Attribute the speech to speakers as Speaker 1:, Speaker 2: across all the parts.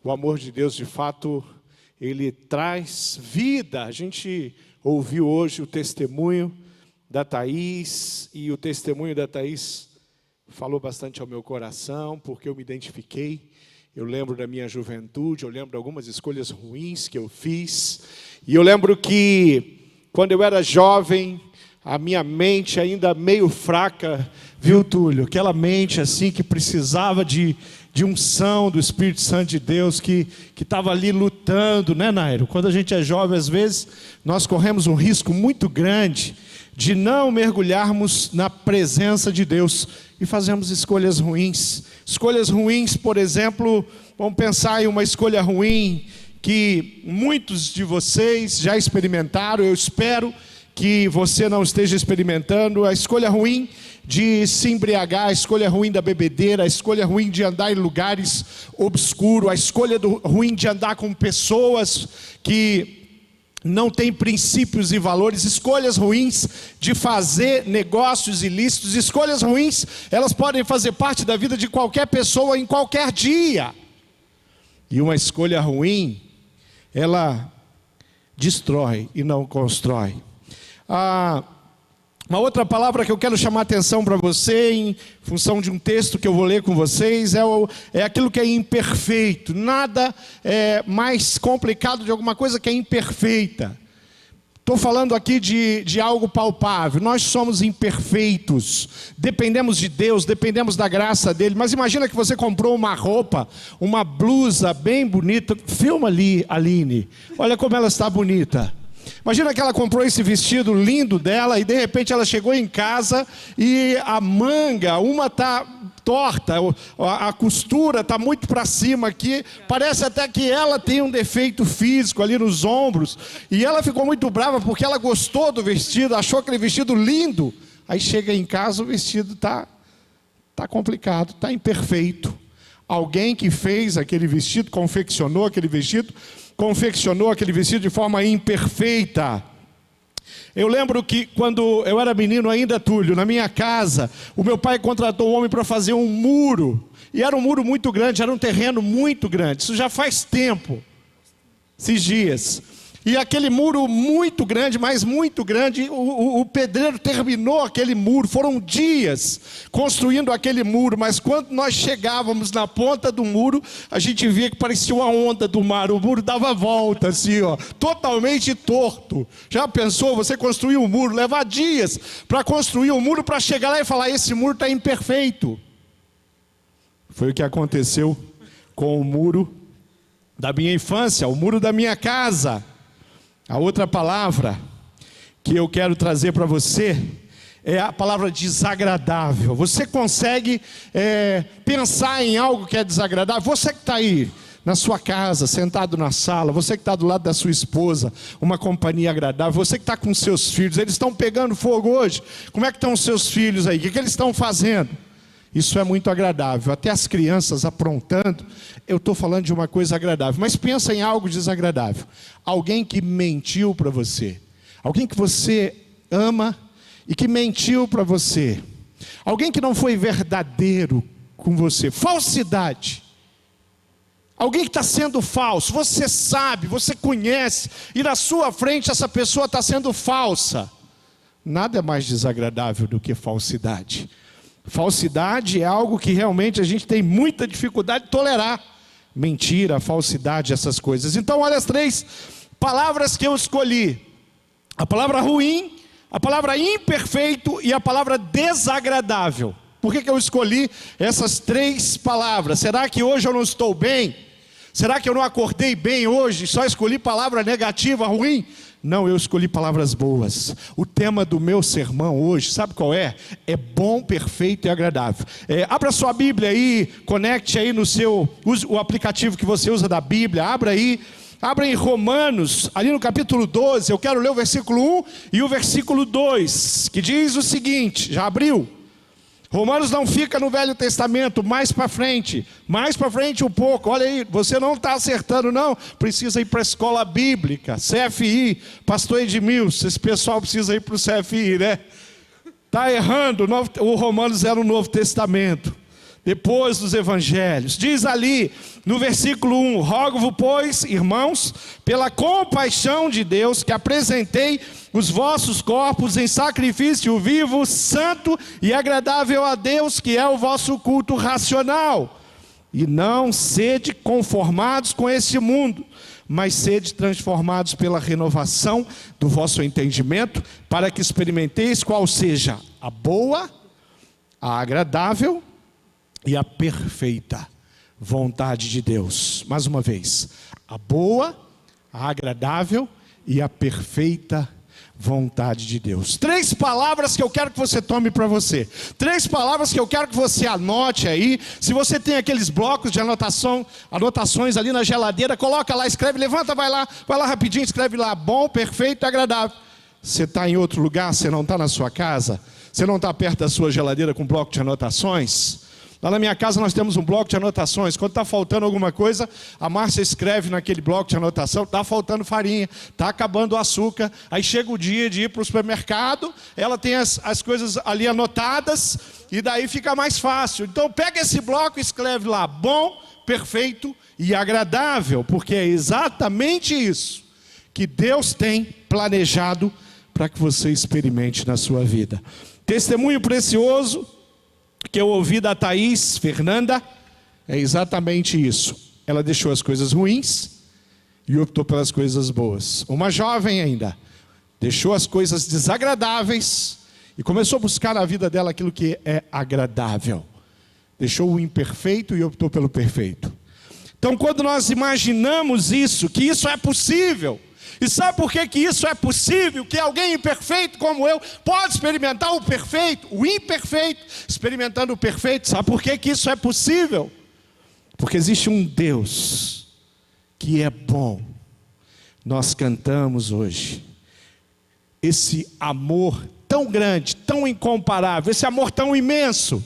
Speaker 1: O amor de Deus, de fato, ele traz vida. A gente ouviu hoje o testemunho da Thaís, e o testemunho da Thaís falou bastante ao meu coração, porque eu me identifiquei. Eu lembro da minha juventude, eu lembro de algumas escolhas ruins que eu fiz. E eu lembro que, quando eu era jovem, a minha mente ainda meio fraca, viu, Túlio? Aquela mente assim que precisava de unção do Espírito Santo de Deus, que estava ali lutando, né, Nairo? Quando a gente é jovem, às vezes, nós corremos um risco muito grande de não mergulharmos na presença de Deus e fazemos escolhas ruins. Escolhas ruins, por exemplo, vamos pensar em uma escolha ruim que muitos de vocês já experimentaram. Eu espero que você não esteja experimentando. A escolha ruim de se embriagar, a escolha ruim da bebedeira, a escolha ruim de andar em lugares obscuros, a escolha ruim de andar com pessoas que não têm princípios e valores, escolhas ruins de fazer negócios ilícitos. Escolhas ruins, elas podem fazer parte da vida de qualquer pessoa em qualquer dia. E uma escolha ruim, ela destrói e não constrói. Uma outra palavra que eu quero chamar a atenção para você, em função de um texto que eu vou ler com vocês, é aquilo que é imperfeito. Nada é mais complicado de alguma coisa que é imperfeita. Estou falando aqui de algo palpável. Nós somos imperfeitos, dependemos de Deus, dependemos da graça dele. Mas imagina que você comprou uma roupa, uma blusa bem bonita. Filma ali, Aline, olha como ela está bonita. Imagina que ela comprou esse vestido lindo dela e de repente ela chegou em casa e a manga, uma está torta, a costura está muito para cima aqui, parece até que ela tem um defeito físico ali nos ombros, e ela ficou muito brava porque ela gostou do vestido, achou aquele vestido lindo. Aí chega em casa, o vestido está complicado, está imperfeito. Alguém que fez aquele vestido, confeccionou aquele vestido de forma imperfeita. Eu lembro que quando eu era menino ainda, Túlio, na minha casa, o meu pai contratou um homem para fazer um muro. E era um muro muito grande, era um terreno muito grande. Isso já faz tempo, esses dias. E aquele muro muito grande, mas muito grande, o pedreiro terminou aquele muro. Foram dias construindo aquele muro, mas quando nós chegávamos na ponta do muro, a gente via que parecia uma onda do mar. O muro dava volta assim, ó, totalmente torto. Já pensou, você construir um muro, levar dias para construir um muro, para chegar lá e falar, esse muro está imperfeito. Foi o que aconteceu com o muro da minha infância, o muro da minha casa. A outra palavra que eu quero trazer para você é a palavra desagradável. Você consegue pensar em algo que é desagradável? Você que está aí na sua casa, sentado na sala, você que está do lado da sua esposa, uma companhia agradável, você que está com seus filhos, eles estão pegando fogo hoje. Como é que estão os seus filhos aí? O que eles estão fazendo? Isso é muito agradável, até as crianças aprontando. Eu estou falando de uma coisa agradável, mas pensa em algo desagradável. Alguém que mentiu para você, alguém que você ama e que mentiu para você, alguém que não foi verdadeiro com você, falsidade. Alguém que está sendo falso, você sabe, você conhece, e na sua frente essa pessoa está sendo falsa. Nada é mais desagradável do que falsidade. Falsidade é algo que realmente a gente tem muita dificuldade de tolerar. Mentira, falsidade, essas coisas. Então olha as 3 palavras que eu escolhi. A palavra ruim, a palavra imperfeito e a palavra desagradável. Por que eu escolhi essas 3 palavras? Será que hoje eu não estou bem? Será que eu não acordei bem hoje? Só escolhi palavra negativa, ruim? Não, eu escolhi palavras boas. O tema do meu sermão hoje, sabe qual é? É bom, perfeito e agradável. Abra sua Bíblia aí, conecte aí no seu, use o aplicativo que você usa da Bíblia, abra em Romanos, ali no capítulo 12, eu quero ler o versículo 1 e o versículo 2, que diz o seguinte, já abriu? Romanos não fica no Velho Testamento, mais para frente um pouco. Olha aí, você não está acertando não, precisa ir para a escola bíblica, CFI, pastor Edmilson, esse pessoal precisa ir para o CFI, né? Está errando, o Romanos era o Novo Testamento. depois dos evangelhos. Diz ali no versículo 1: rogo-vos, pois, irmãos, pela compaixão de Deus, que apresentei os vossos corpos em sacrifício vivo, santo e agradável a Deus, que é o vosso culto racional. E não sede conformados com este mundo, mas sede transformados pela renovação do vosso entendimento, para que experimenteis qual seja a boa, a agradável e a perfeita vontade de Deus. Mais uma vez, a boa, a agradável e a perfeita vontade de Deus. 3 palavras que eu quero que você tome para você. 3 palavras que eu quero que você anote aí. Se você tem aqueles blocos de anotações ali na geladeira, coloca lá, escreve, levanta, vai lá rapidinho, escreve lá: bom, perfeito, agradável. Você está em outro lugar, você não está na sua casa, você não está perto da sua geladeira com bloco de anotações. Lá na minha casa nós temos um bloco de anotações. Quando está faltando alguma coisa, a Márcia escreve naquele bloco de anotação: está faltando farinha, está acabando o açúcar. Aí chega o dia de ir para o supermercado, ela tem as coisas ali anotadas, e daí fica mais fácil. Então pega esse bloco e escreve lá: bom, perfeito e agradável, porque é exatamente isso que Deus tem planejado para que você experimente na sua vida. Testemunho precioso que eu ouvi da Thaís Fernanda é exatamente isso. Ela deixou as coisas ruins e optou pelas coisas boas. Uma jovem ainda deixou as coisas desagradáveis e começou a buscar na vida dela aquilo que é agradável. Deixou o imperfeito e optou pelo perfeito. Então, quando nós imaginamos isso, que isso é possível, e sabe por que isso é possível? Que alguém imperfeito como eu pode experimentar o perfeito, o imperfeito, experimentando o perfeito. Sabe por que isso é possível? Porque existe um Deus que é bom. Nós cantamos hoje esse amor tão grande, tão incomparável, esse amor tão imenso,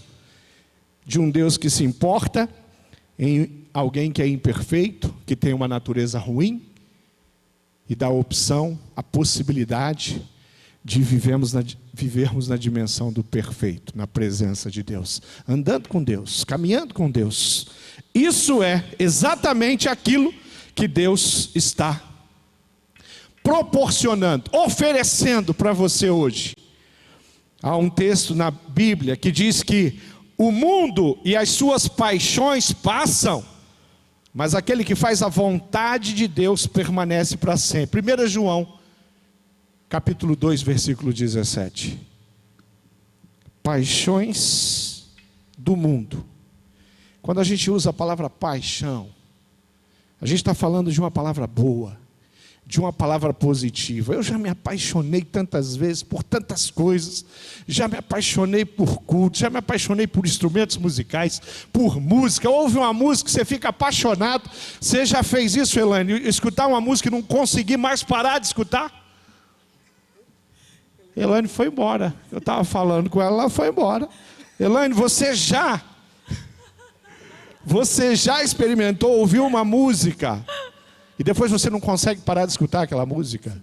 Speaker 1: de um Deus que se importa em alguém que é imperfeito, que tem uma natureza ruim, e dá a opção, a possibilidade de vivermos na dimensão do perfeito, na presença de Deus, andando com Deus, caminhando com Deus. Isso é exatamente aquilo que Deus está proporcionando, oferecendo para você hoje. Há um texto na Bíblia que diz que o mundo e as suas paixões passam, mas aquele que faz a vontade de Deus permanece para sempre. 1 João, capítulo 2, versículo 17. Paixões do mundo. Quando a gente usa a palavra paixão, a gente está falando de uma palavra boa, de uma palavra positiva. Eu já me apaixonei tantas vezes por tantas coisas, já me apaixonei por culto, já me apaixonei por instrumentos musicais, por música. Ouve uma música, você fica apaixonado. Você já fez isso, Elaine? Escutar uma música e não conseguir mais parar de escutar? Elaine foi embora. Eu estava falando com ela, ela foi embora. Elaine, você já experimentou ouvir uma música e depois você não consegue parar de escutar aquela música?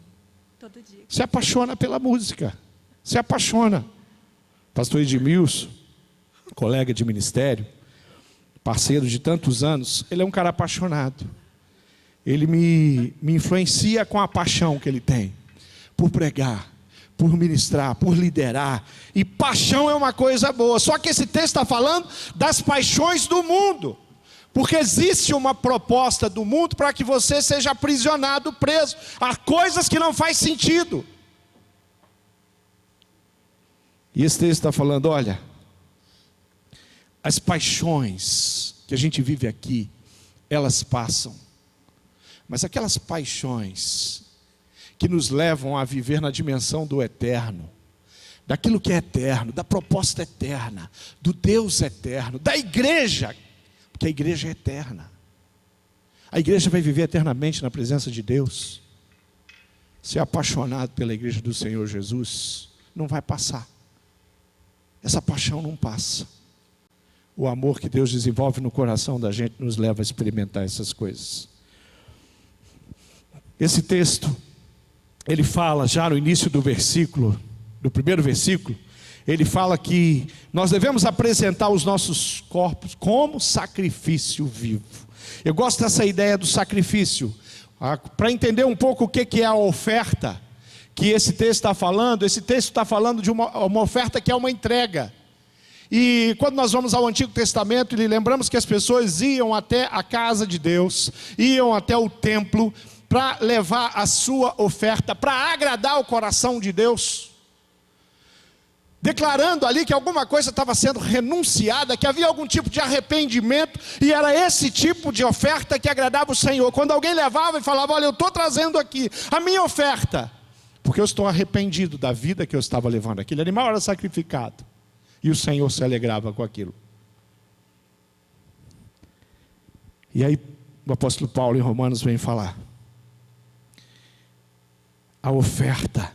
Speaker 2: Todo dia.
Speaker 1: Se apaixona pela música. Se apaixona. Pastor Edmilson, colega de ministério, parceiro de tantos anos, ele é um cara apaixonado. Ele me influencia com a paixão que ele tem por pregar, por ministrar, por liderar. E paixão é uma coisa boa. Só que esse texto está falando das paixões do mundo. Porque existe uma proposta do mundo para que você seja aprisionado, preso a coisas que não faz sentido. E esse texto está falando: olha, as paixões que a gente vive aqui, elas passam. Mas aquelas paixões que nos levam a viver na dimensão do eterno, daquilo que é eterno, da proposta eterna, do Deus eterno, da igreja, porque a igreja é eterna. A igreja vai viver eternamente na presença de Deus. Ser apaixonado pela igreja do Senhor Jesus não vai passar. Essa paixão não passa. O amor que Deus desenvolve no coração da gente nos leva a experimentar essas coisas. Esse texto, ele fala já no início do versículo, do primeiro versículo, ele fala que nós devemos apresentar os nossos corpos como sacrifício vivo. Eu gosto dessa ideia do sacrifício. Para entender um pouco o que é a oferta que esse texto está falando, esse texto está falando de uma oferta que é uma entrega. E quando nós vamos ao Antigo Testamento, e lembramos que as pessoas iam até a casa de Deus, iam até o templo, para levar a sua oferta, para agradar o coração de Deus, declarando ali que alguma coisa estava sendo renunciada, que havia algum tipo de arrependimento, e era esse tipo de oferta que agradava o Senhor. Quando alguém levava e falava: olha, eu estou trazendo aqui a minha oferta, porque eu estou arrependido da vida que eu estava levando. Aquele animal era sacrificado, e o Senhor se alegrava com aquilo. E aí o apóstolo Paulo em Romanos vem falar: a oferta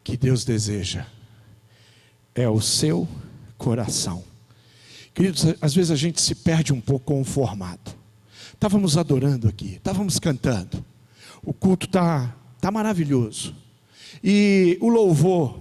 Speaker 1: que Deus deseja é o seu coração. Queridos, às vezes a gente se perde um pouco com o formato. Estávamos adorando aqui, estávamos cantando, o culto está maravilhoso, e o louvor,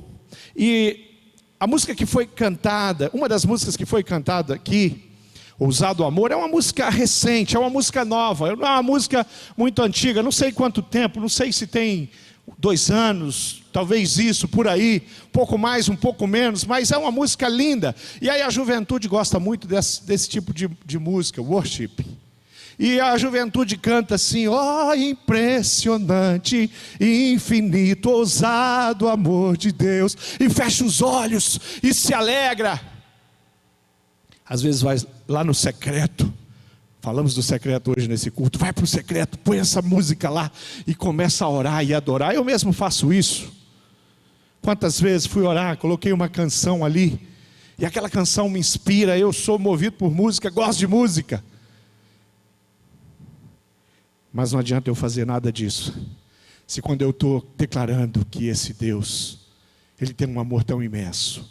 Speaker 1: e a música que foi cantada, uma das músicas que foi cantada aqui, Ousado Amor, é uma música recente, é uma música nova, é uma música muito antiga, não sei quanto tempo, não sei se tem 2 anos, talvez isso, por aí, um pouco mais, um pouco menos, mas é uma música linda. E aí a juventude gosta muito desse tipo de música, worship. E a juventude canta assim: ó, impressionante, infinito, ousado amor de Deus, e fecha os olhos e se alegra. Às vezes vai lá no secreto, falamos do secreto hoje nesse culto, vai para o secreto, põe essa música lá e começa a orar e adorar. Eu mesmo faço isso. Quantas vezes fui orar, coloquei uma canção ali, e aquela canção me inspira, eu sou movido por música, gosto de música. Mas não adianta eu fazer nada disso, se quando eu estou declarando que esse Deus, Ele tem um amor tão imenso,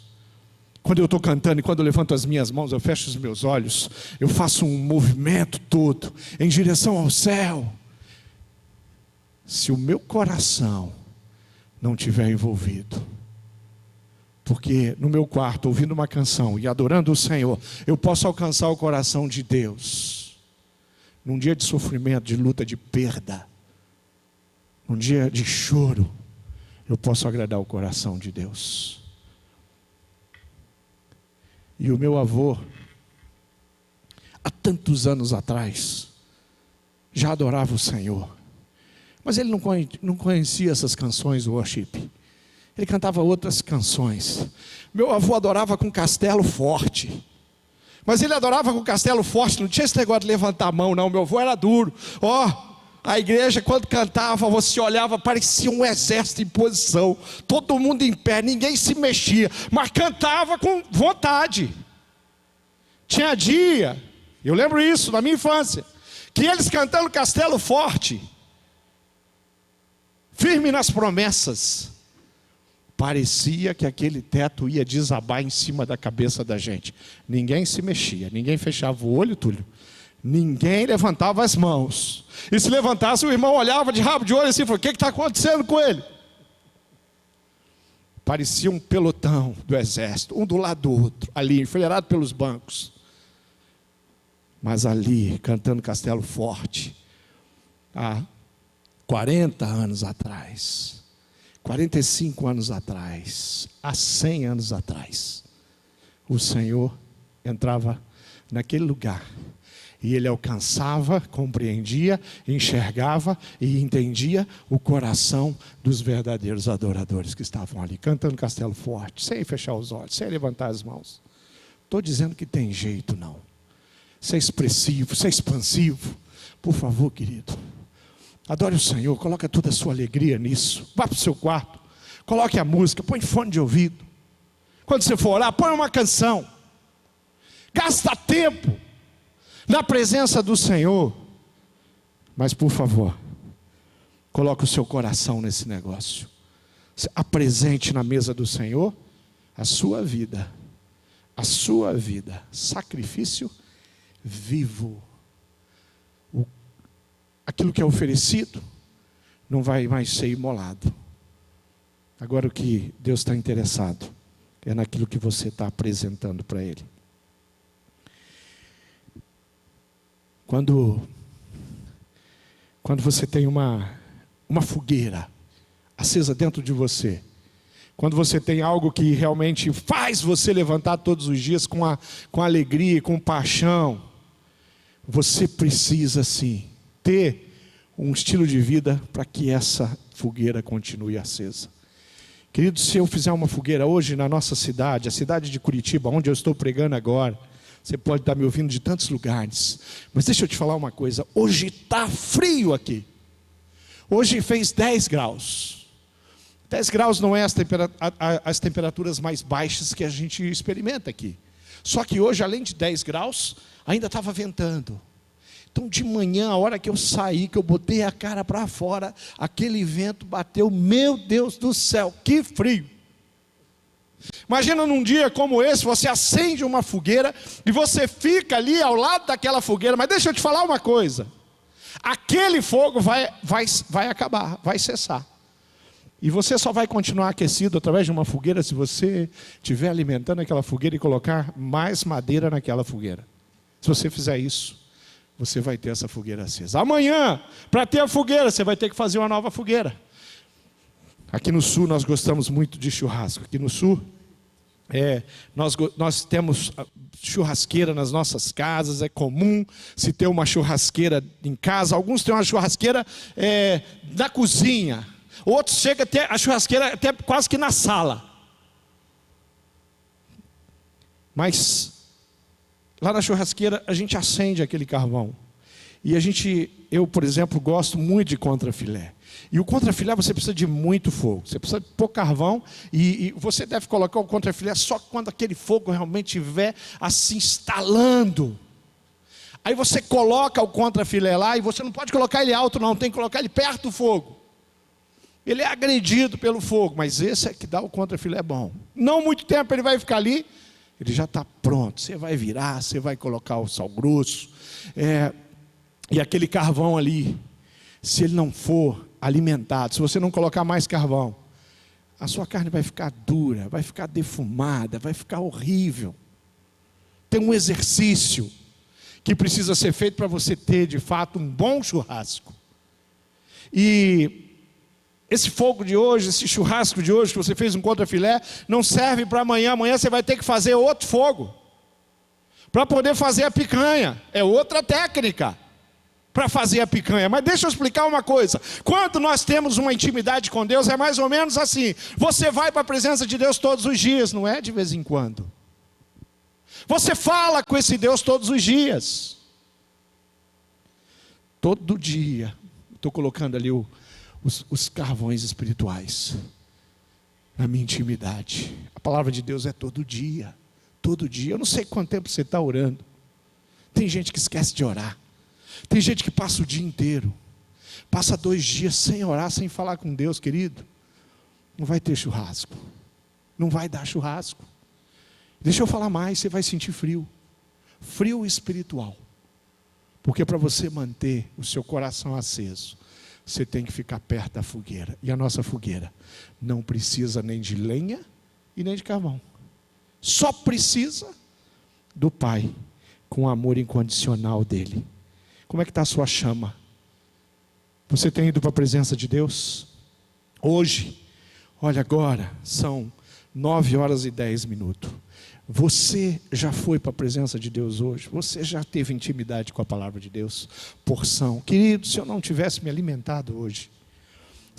Speaker 1: quando eu estou cantando e quando eu levanto as minhas mãos, eu fecho os meus olhos, eu faço um movimento todo em direção ao céu, se o meu coração não estiver envolvido, porque no meu quarto, ouvindo uma canção e adorando o Senhor, eu posso alcançar o coração de Deus, num dia de sofrimento, de luta, de perda, num dia de choro, eu posso agradar o coração de Deus. E o meu avô, há tantos anos atrás, já adorava o Senhor, mas ele não conhecia essas canções do worship, ele cantava outras canções. Meu avô adorava com castelo forte, mas ele adorava com castelo forte, não tinha esse negócio de levantar a mão não, meu avô era duro. A igreja quando cantava, você olhava, parecia um exército em posição, todo mundo em pé, ninguém se mexia, mas cantava com vontade. Tinha dia, eu lembro isso na minha infância, que eles cantando castelo forte, firme nas promessas, parecia que aquele teto ia desabar em cima da cabeça da gente. Ninguém se mexia, ninguém fechava o olho, Túlio, ninguém levantava as mãos, e se levantasse o irmão olhava de rabo de olho assim, falou: o que está acontecendo com ele? Parecia um pelotão do exército, um do lado do outro, ali, enfileirado pelos bancos, mas ali, cantando castelo forte, há 40 anos atrás, 45 anos atrás, há 100 anos atrás, o Senhor entrava naquele lugar, e Ele alcançava, compreendia, enxergava e entendia o coração dos verdadeiros adoradores que estavam ali, cantando castelo forte, sem fechar os olhos, sem levantar as mãos. Estou dizendo que tem jeito não, ser expressivo, ser expansivo. Por favor, querido, adore o Senhor, coloque toda a sua alegria nisso. Vá para o seu quarto, coloque a música, põe fone de ouvido. Quando você for orar, põe uma canção. Gasta tempo na presença do Senhor. Mas por favor, coloque o seu coração nesse negócio. Apresente na mesa do Senhor a sua vida, sacrifício vivo. Aquilo que é oferecido não vai mais ser imolado. Agora o que Deus está interessado é naquilo que você está apresentando para Ele. Quando você tem uma fogueira acesa dentro de você, quando você tem algo que realmente faz você levantar todos os dias com alegria, com paixão, você precisa sim ter um estilo de vida para que essa fogueira continue acesa. Querido, se eu fizer uma fogueira hoje na nossa cidade, a cidade de Curitiba, onde eu estou pregando agora, você pode estar me ouvindo de tantos lugares, mas deixa eu te falar uma coisa, hoje está frio aqui. Hoje fez 10 graus. 10 graus não é as temperaturas mais baixas que a gente experimenta aqui. Só que hoje, além de 10 graus, ainda estava ventando. Então de manhã, a hora que eu saí, que eu botei a cara para fora, aquele vento bateu, meu Deus do céu, que frio. Imagina num dia como esse, você acende uma fogueira e você fica ali ao lado daquela fogueira, mas deixa eu te falar uma coisa, aquele fogo vai acabar, vai cessar. E você só vai continuar aquecido através de uma fogueira se você estiver alimentando aquela fogueira e colocar mais madeira naquela fogueira. Se você fizer isso, você vai ter essa fogueira acesa. Amanhã, para ter a fogueira, você vai ter que fazer uma nova fogueira. Aqui no sul nós gostamos muito de churrasco. Aqui no sul, nós temos churrasqueira nas nossas casas. É comum se ter uma churrasqueira em casa. Alguns têm uma churrasqueira na cozinha. Outros chegam até a churrasqueira até quase que na sala. Mas lá na churrasqueira a gente acende aquele carvão. E eu, por exemplo, gosto muito de contrafilé. E o contrafilé você precisa de muito fogo. Você precisa pôr carvão e você deve colocar o contrafilé só quando aquele fogo realmente estiver assim instalando. Aí você coloca o contrafilé lá e você não pode colocar ele alto não, tem que colocar ele perto do fogo. Ele é agredido pelo fogo, mas esse é que dá o contrafilé bom. Não muito tempo ele vai ficar ali, ele já está pronto. Você vai virar, você vai colocar o sal grosso. E aquele carvão ali, se ele não for alimentado, se você não colocar mais carvão, a sua carne vai ficar dura, vai ficar defumada, vai ficar horrível. Tem um exercício que precisa ser feito para você ter de fato um bom churrasco. E esse fogo de hoje, esse churrasco de hoje que você fez um contrafilé, não serve para amanhã. Amanhã você vai ter que fazer outro fogo para poder fazer a picanha. É outra técnica para fazer a picanha. Mas deixa eu explicar uma coisa. Quando nós temos uma intimidade com Deus, é mais ou menos assim. Você vai para a presença de Deus todos os dias, não é de vez em quando. Você fala com esse Deus todos os dias. Todo dia. Estou colocando ali os carvões espirituais na minha intimidade. A palavra de Deus é todo dia. Todo dia. Eu não sei quanto tempo você está orando. Tem gente que esquece de orar. Tem gente que passa o dia inteiro. Passa 2 dias sem orar, sem falar com Deus, querido. Não vai ter churrasco. Não vai dar churrasco. Deixa eu falar mais, você vai sentir frio. Frio espiritual. Porque para você manter o seu coração aceso, você tem que ficar perto da fogueira. E a nossa fogueira não precisa nem de lenha e nem de carvão. Só precisa do Pai, com o amor incondicional dele. Como é que está a sua chama? Você tem ido para a presença de Deus? Hoje, olha agora, são 9h10. Você já foi para a presença de Deus hoje? Você já teve intimidade com a palavra de Deus? Porção. Querido, se eu não tivesse me alimentado hoje,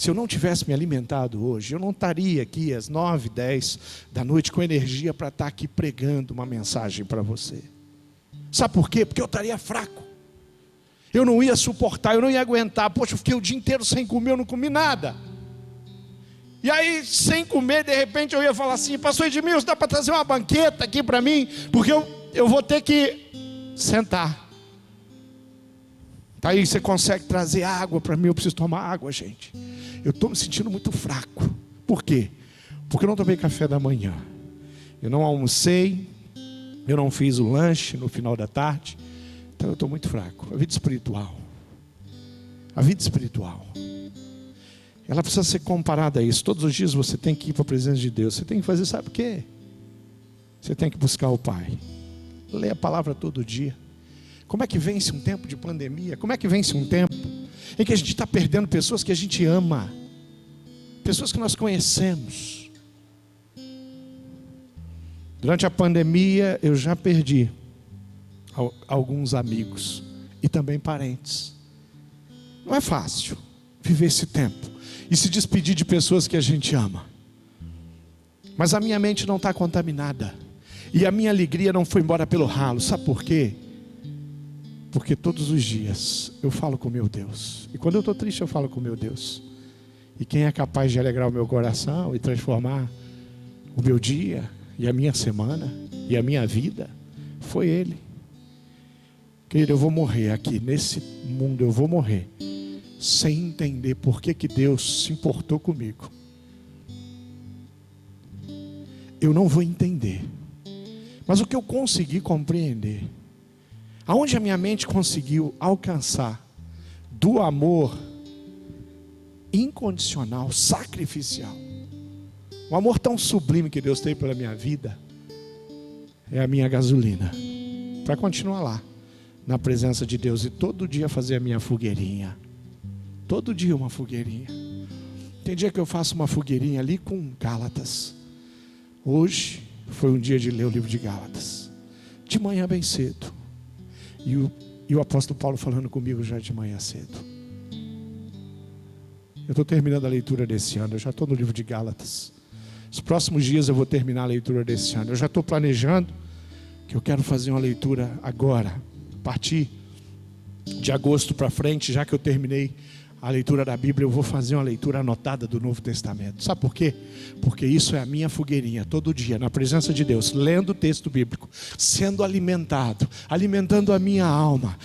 Speaker 1: eu não estaria aqui às 9h10 com energia para estar aqui pregando uma mensagem para você. Sabe por quê? Porque eu estaria fraco. Eu não ia suportar, eu não ia aguentar. Poxa, eu fiquei o dia inteiro sem comer, eu não comi nada. E aí, sem comer, de repente eu ia falar assim: pastor Edmilson, dá para trazer uma banqueta aqui para mim? Porque eu vou ter que sentar. Tá aí, você consegue trazer água para mim? Eu preciso tomar água, gente. Eu estou me sentindo muito fraco. Por quê? Porque eu não tomei café da manhã. Eu não almocei. Eu não fiz o lanche no final da tarde. Então eu estou muito fraco. A vida espiritual. Ela precisa ser comparada a isso. Todos os dias você tem que ir para a presença de Deus. Você tem que fazer, sabe o quê? Você tem que buscar o Pai. Lê a palavra todo dia. Como é que vence um tempo de pandemia? Como é que vence um tempo em que a gente está perdendo pessoas que a gente ama, pessoas que nós conhecemos? Durante a pandemia eu já perdi alguns amigos e também parentes. Não é fácil viver esse tempo e se despedir de pessoas que a gente ama. Mas a minha mente não está contaminada e a minha alegria não foi embora pelo ralo. Sabe por quê? Porque todos os dias eu falo com meu Deus. E quando eu estou triste eu falo com meu Deus. E quem é capaz de alegrar o meu coração e transformar o meu dia e a minha semana e a minha vida foi Ele. Querido, eu vou morrer aqui nesse mundo, eu vou morrer sem entender por que Deus se importou comigo. Eu não vou entender. Mas o que eu consegui compreender, aonde a minha mente conseguiu alcançar do amor incondicional, sacrificial, um amor tão sublime que Deus tem pela minha vida, é a minha gasolina para continuar lá na presença de Deus e todo dia fazer a minha fogueirinha. Todo dia uma fogueirinha. Tem dia que eu faço uma fogueirinha ali com Gálatas. Hoje foi um dia de ler o livro de Gálatas, de manhã bem cedo. E o apóstolo Paulo falando comigo já de manhã cedo. Eu estou terminando a leitura desse ano, eu já estou no livro de Gálatas. Os próximos dias eu vou terminar a leitura desse ano. Eu já estou planejando que eu quero fazer uma leitura agora, a partir de agosto para frente, já que eu terminei a leitura da Bíblia, eu vou fazer uma leitura anotada do Novo Testamento. Sabe por quê? Porque isso é a minha fogueirinha, todo dia, na presença de Deus, lendo o texto bíblico, sendo alimentado, alimentando a minha alma.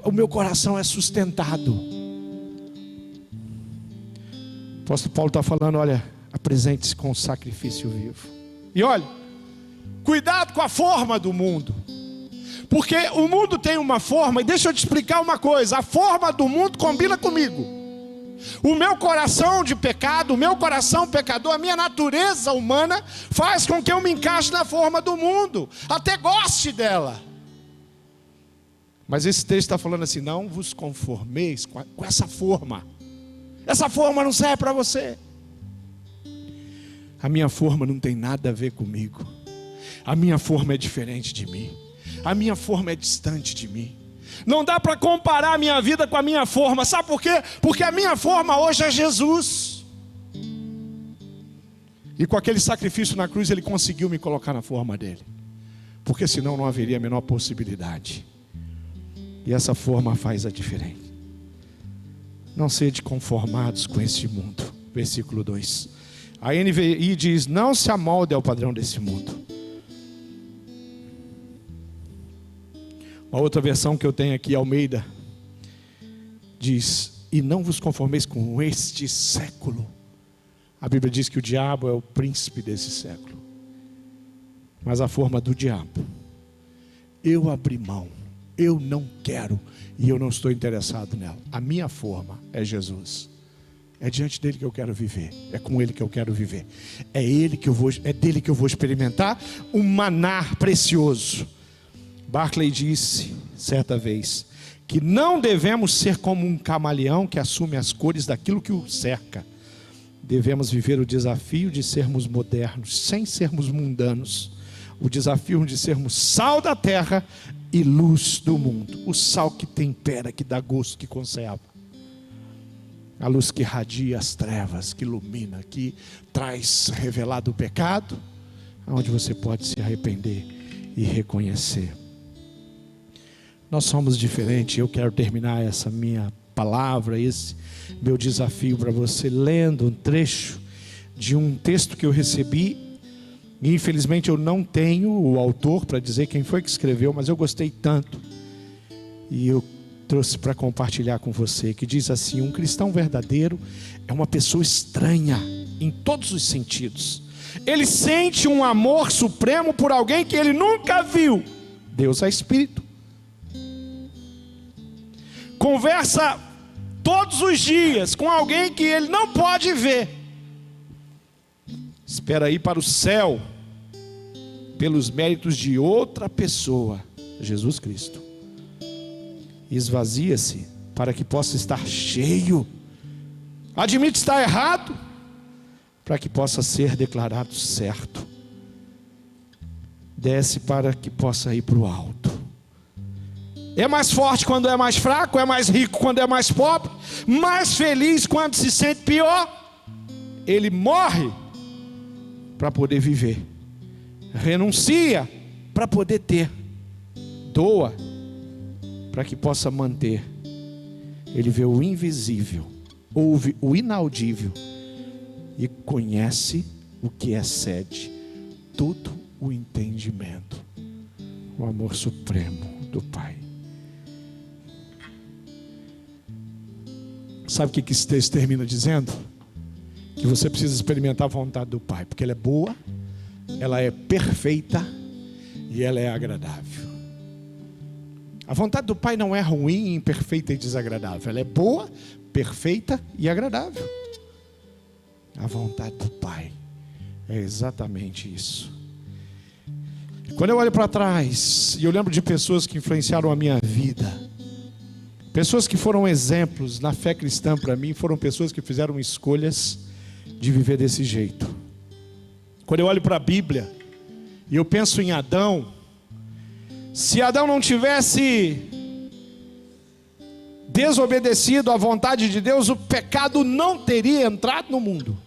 Speaker 1: O meu coração é sustentado. O apóstolo Paulo está falando, olha, apresente-se com sacrifício vivo. E olha, cuidado com a forma do mundo. Porque o mundo tem uma forma, e deixa eu te explicar uma coisa, a forma do mundo combina comigo. O meu coração de pecado, o meu coração pecador, a minha natureza humana faz com que eu me encaixe na forma do mundo, até goste dela. Mas esse texto está falando assim, não vos conformeis com essa forma. Essa forma não serve para você. A minha forma não tem nada a ver comigo. A minha forma é diferente de mim. A minha forma é distante de mim. Não dá para comparar a minha vida com a minha forma. Sabe por quê? Porque a minha forma hoje é Jesus. E com aquele sacrifício na cruz, Ele conseguiu me colocar na forma dele. Porque senão não haveria a menor possibilidade. E essa forma faz a diferença. Não sede conformados com este mundo. Versículo 2. A NVI diz, não se amolde ao padrão desse mundo. Uma outra versão que eu tenho aqui, Almeida, diz, e não vos conformeis com este século. A Bíblia diz que o diabo é o príncipe desse século. Mas a forma do diabo, eu abri mão, eu não quero e eu não estou interessado nela. A minha forma é Jesus. É diante dele que eu quero viver, é com ele que eu quero viver. É dele que eu vou experimentar um maná precioso. Barclay disse, certa vez, que não devemos ser como um camaleão que assume as cores daquilo que o cerca. Devemos viver o desafio de sermos modernos, sem sermos mundanos. O desafio de sermos sal da terra e luz do mundo. O sal que tempera, que dá gosto, que conserva. A luz que irradia as trevas, que ilumina, que traz revelado o pecado, onde você pode se arrepender e reconhecer. Nós somos diferentes. Eu quero terminar essa minha palavra, esse meu desafio para você, lendo um trecho de um texto que eu recebi. E infelizmente eu não tenho o autor para dizer quem foi que escreveu, mas eu gostei tanto. E eu trouxe para compartilhar com você, que diz assim: um cristão verdadeiro é uma pessoa estranha em todos os sentidos. Ele sente um amor supremo por alguém que ele nunca viu. Deus é espírito. Conversa todos os dias com alguém que ele não pode ver. Espera ir para o céu pelos méritos de outra pessoa, Jesus Cristo. Esvazia-se para que possa estar cheio. Admite estar errado para que possa ser declarado certo. Desce para que possa ir para o alto. É mais forte quando é mais fraco, é mais rico quando é mais pobre, mais feliz quando se sente pior. Ele morre para poder viver, renuncia para poder ter, doa para que possa manter. Ele vê o invisível, ouve o inaudível e conhece o que excede todo o entendimento. O amor supremo do Pai. Sabe o que esse texto termina dizendo? Que você precisa experimentar a vontade do Pai, porque ela é boa, ela é perfeita e ela é agradável. A vontade do Pai não é ruim, imperfeita e desagradável. Ela é boa, perfeita e agradável. A vontade do Pai é exatamente isso. Quando eu olho para trás e eu lembro de pessoas que influenciaram a minha vida, pessoas que foram exemplos na fé cristã para mim, foram pessoas que fizeram escolhas de viver desse jeito. Quando eu olho para a Bíblia e eu penso em Adão, se Adão não tivesse desobedecido à vontade de Deus, o pecado não teria entrado no mundo.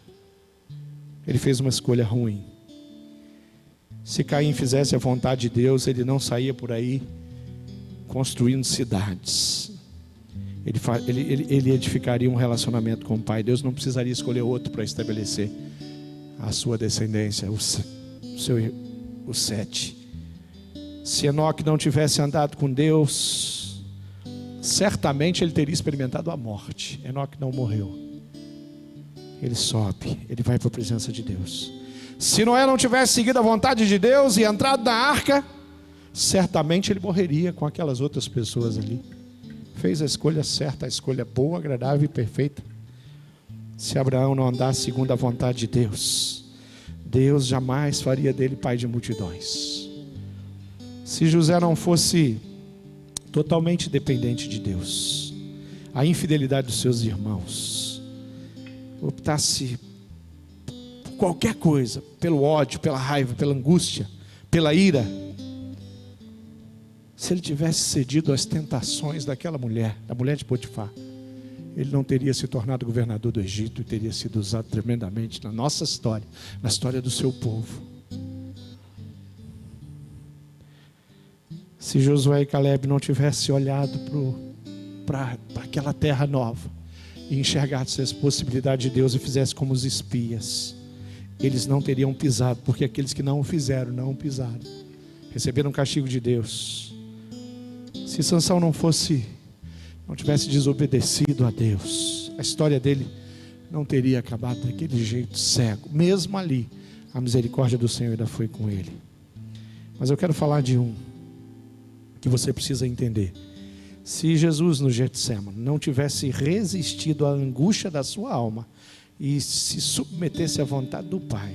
Speaker 1: Ele fez uma escolha ruim. Se Caim fizesse a vontade de Deus, ele não saía por aí construindo cidades. Ele edificaria um relacionamento com o Pai. Deus não precisaria escolher outro para estabelecer a sua descendência, o Sete. Se Enoque não tivesse andado com Deus, certamente ele teria experimentado a morte. Enoque não morreu. Ele sobe, ele vai para a presença de Deus. Se Noé não tivesse seguido a vontade de Deus e entrado na arca, certamente ele morreria com aquelas outras pessoas ali. Fez a escolha certa, a escolha boa, agradável e perfeita. Se Abraão não andasse segundo a vontade de Deus, Deus jamais faria dele pai de multidões. Se José não fosse totalmente dependente de Deus, a infidelidade dos seus irmãos, optasse por qualquer coisa, pelo ódio, pela raiva, pela angústia, pela ira, se ele tivesse cedido às tentações daquela mulher, da mulher de Potifar, ele não teria se tornado governador do Egito e teria sido usado tremendamente na nossa história, na história do seu povo. Se Josué e Caleb não tivessem olhado para aquela terra nova e enxergassem as possibilidades de Deus e fizessem como os espias, eles não teriam pisado, porque aqueles que não o fizeram, não pisaram, receberam o castigo de Deus. Se Sansão não tivesse desobedecido a Deus, a história dele não teria acabado daquele jeito cego. Mesmo ali, a misericórdia do Senhor ainda foi com ele. Mas eu quero falar de um que você precisa entender. Se Jesus no Getsemane não tivesse resistido à angústia da sua alma e se submetesse à vontade do Pai,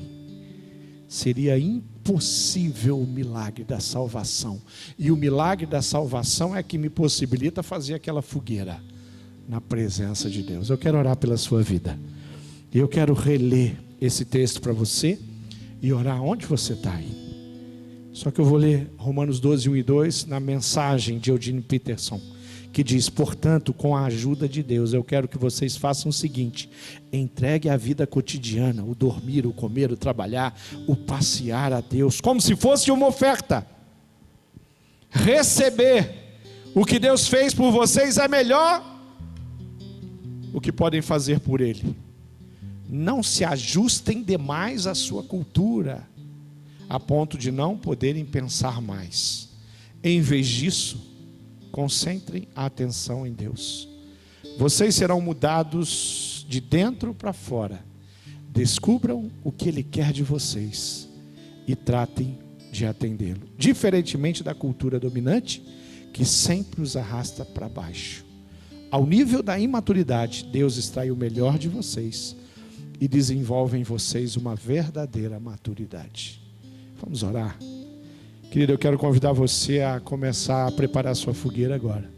Speaker 1: seria impossível o milagre da salvação. E o milagre da salvação é que me possibilita fazer aquela fogueira na presença de Deus. Eu quero orar pela sua vida. E eu quero reler esse texto para você e orar onde você está aí. Só que eu vou ler Romanos 12, 1 e 2 na mensagem de Eugene Peterson, que diz: portanto, com a ajuda de Deus, eu quero que vocês façam o seguinte: entregue a vida cotidiana, o dormir, o comer, o trabalhar, o passear a Deus, como se fosse uma oferta. Receber o que Deus fez por vocês é melhor o que podem fazer por Ele. Não se ajustem demais à sua cultura, a ponto de não poderem pensar mais. Em vez disso, concentrem a atenção em Deus. Vocês serão mudados de dentro para fora. Descubram o que Ele quer de vocês e tratem de atendê-lo. Diferentemente da cultura dominante, que sempre os arrasta para baixo. Ao nível da imaturidade, Deus extrai o melhor de vocês e desenvolve em vocês uma verdadeira maturidade. Vamos orar. Querido, eu quero convidar você a começar a preparar a sua fogueira agora.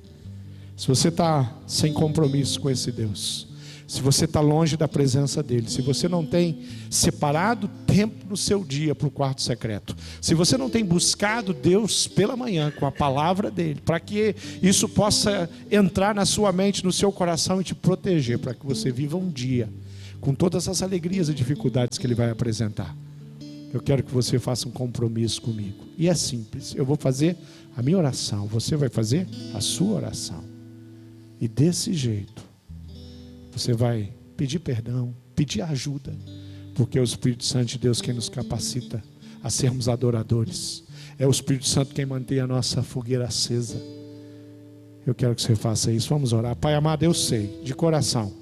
Speaker 1: Se você está sem compromisso com esse Deus, se você está longe da presença dEle, se você não tem separado tempo no seu dia para o quarto secreto, se você não tem buscado Deus pela manhã com a palavra dEle, para que isso possa entrar na sua mente, no seu coração e te proteger, para que você viva um dia com todas as alegrias e dificuldades que Ele vai apresentar. Eu quero que você faça um compromisso comigo. E é simples, eu vou fazer a minha oração, você vai fazer a sua oração. E desse jeito, você vai pedir perdão, pedir ajuda, porque é o Espírito Santo de Deus quem nos capacita a sermos adoradores. É o Espírito Santo quem mantém a nossa fogueira acesa. Eu quero que você faça isso. Vamos orar. Pai amado, eu sei, de coração,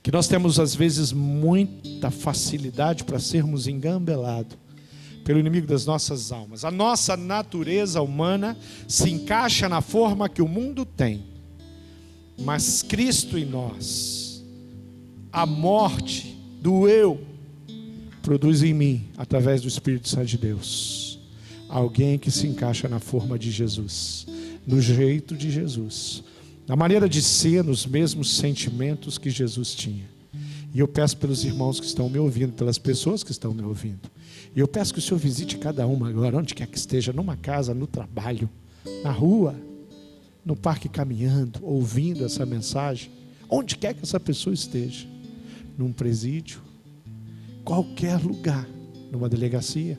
Speaker 1: que nós temos às vezes muita facilidade para sermos engambelados pelo inimigo das nossas almas. A nossa natureza humana se encaixa na forma que o mundo tem, mas Cristo em nós, a morte do eu, produz em mim, através do Espírito Santo de Deus, alguém que se encaixa na forma de Jesus, no jeito de Jesus, na maneira de ser, nos mesmos sentimentos que Jesus tinha. E eu peço pelos irmãos que estão me ouvindo, pelas pessoas que estão me ouvindo, e eu peço que o Senhor visite cada uma agora, onde quer que esteja, numa casa, no trabalho, na rua, no parque caminhando, ouvindo essa mensagem, onde quer que essa pessoa esteja, num presídio, qualquer lugar, numa delegacia,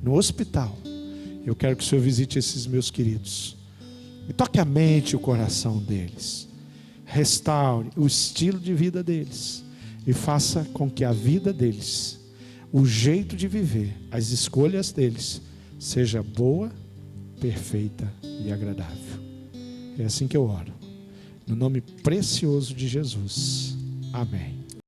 Speaker 1: no hospital. Eu quero que o Senhor visite esses meus queridos e toque a mente e o coração deles, restaure o estilo de vida deles e faça com que a vida deles, o jeito de viver, as escolhas deles, seja boa, perfeita e agradável. É assim que eu oro, no nome precioso de Jesus. Amém.